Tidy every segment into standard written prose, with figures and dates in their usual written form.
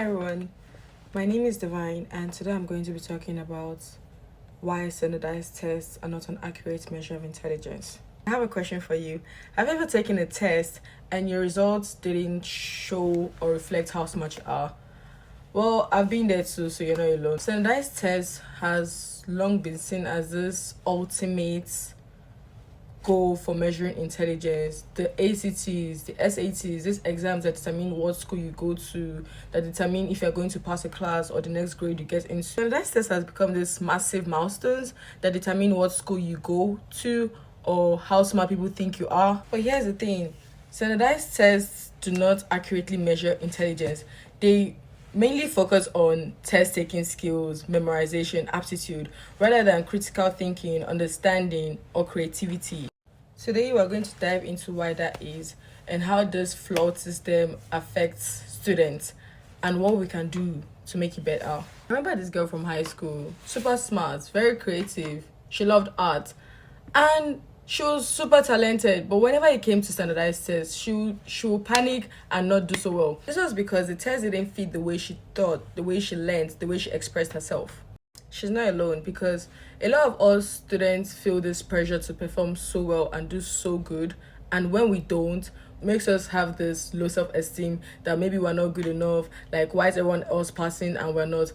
everyone, my name is Divine, and today I'm going to be talking about why standardized tests are not an accurate measure of intelligence. I have a question for you. Have you ever taken a test and your results didn't show or reflect how smart you are? Well, I've been there too, so you're not alone. Standardized tests has long been seen as this ultimate goal for measuring intelligence. The ACTs, the SATs, these exams that determine what school you go to, that determine if you're going to pass a class or the next grade you get into. Standardized tests has become this massive milestones that determine what school you go to or how smart people think you are. But here's the thing, standardized tests do not accurately measure intelligence. They mainly focus on test taking skills, memorization, aptitude, rather than critical thinking, understanding, or creativity. Today, we are going to dive into why that is and how this flawed system affects students and what we can do to make it better. I remember this girl from high school, super smart, very creative. She loved art and she was super talented, but whenever it came to standardized tests, she would panic and not do so well. This was because the test didn't fit the way she thought, the way she learned, the way she expressed herself. She's not alone, because a lot of us students feel this pressure to perform so well and do so good, and when we don't, makes us have this low self-esteem that maybe we're not good enough, like why is everyone else passing and we're not.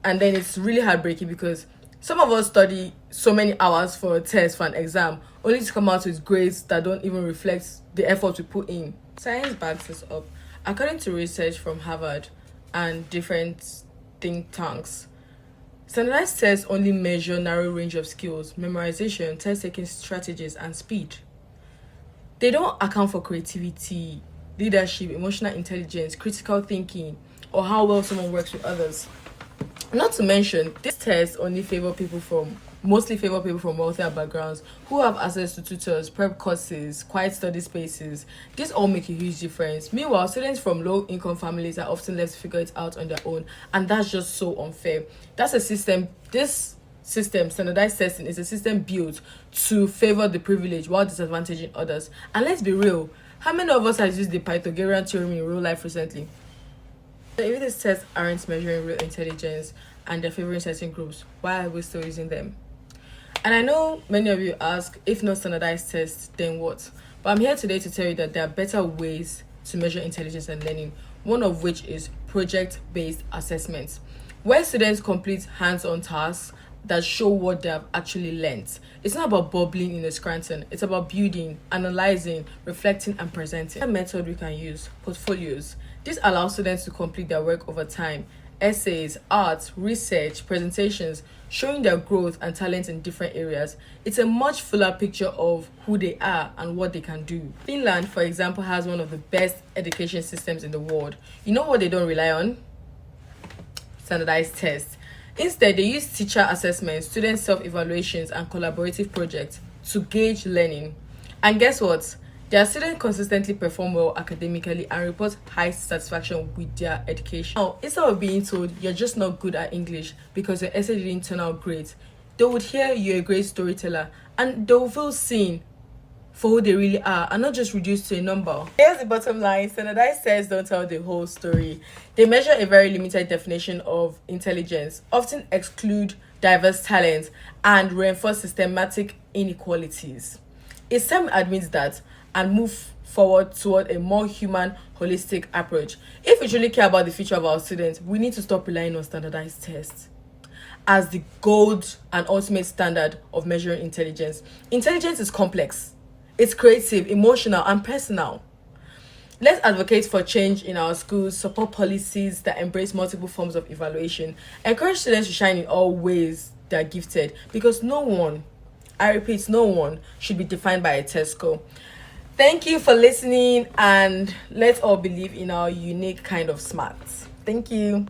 And then it's really heartbreaking because some of us study so many hours for a test, for an exam, only to come out with grades that don't even reflect the effort we put in. Science backs this up. According to research from Harvard and different think tanks, standardized tests only measure narrow range of skills, memorization, test-taking strategies, and speed. They don't account for creativity, leadership, emotional intelligence, critical thinking, or how well someone works with others. Not to mention, these tests mostly favor people from wealthier backgrounds who have access to tutors, prep courses, quiet study spaces. This all make a huge difference. Meanwhile, students from low-income families are often left to figure it out on their own, and that's just so unfair. This system, standardized testing, is a system built to favor the privileged while disadvantaging others. And let's be real, how many of us has used the Pythagorean theorem in real life recently? So if these tests aren't measuring real intelligence and they're favoring certain groups, why are we still using them? And I know many of you ask, if not standardized tests, then what? But I'm here today to tell you that there are better ways to measure intelligence and learning, one of which is project-based assessments, where students complete hands-on tasks that show what they have actually learned. It's not about bubbling in a Scranton, it's about building, analyzing, reflecting, and presenting. A method we can use, portfolios. This allows students to complete their work over time, essays, art, research, presentations, showing their growth and talent in different areas. It's a much fuller picture of who they are and what they can do. Finland, for example, has one of the best education systems in the world. You know what they don't rely on? Standardized tests. Instead, they use teacher assessments, student self-evaluations, and collaborative projects to gauge learning. And guess what? Their students consistently perform well academically and report high satisfaction with their education. Now, instead of being told you're just not good at English because your essay didn't turn out great, they would hear you're a great storyteller and they will feel seen for who they really are and not just reduced to a number. Here's the bottom line, standardized tests don't tell the whole story. They measure a very limited definition of intelligence, often exclude diverse talents, and reinforce systematic inequalities. ISTEM admits that and move forward toward a more human, holistic approach. If we truly care about the future of our students, we need to stop relying on standardized tests as the gold and ultimate standard of measuring intelligence. Intelligence is complex. It's creative, emotional, and personal. Let's advocate for change in our schools, support policies that embrace multiple forms of evaluation, encourage students to shine in all ways they're gifted, because no one, I repeat, no one should be defined by a test score. Thank you for listening, and let's all believe in our unique kind of smarts. Thank you.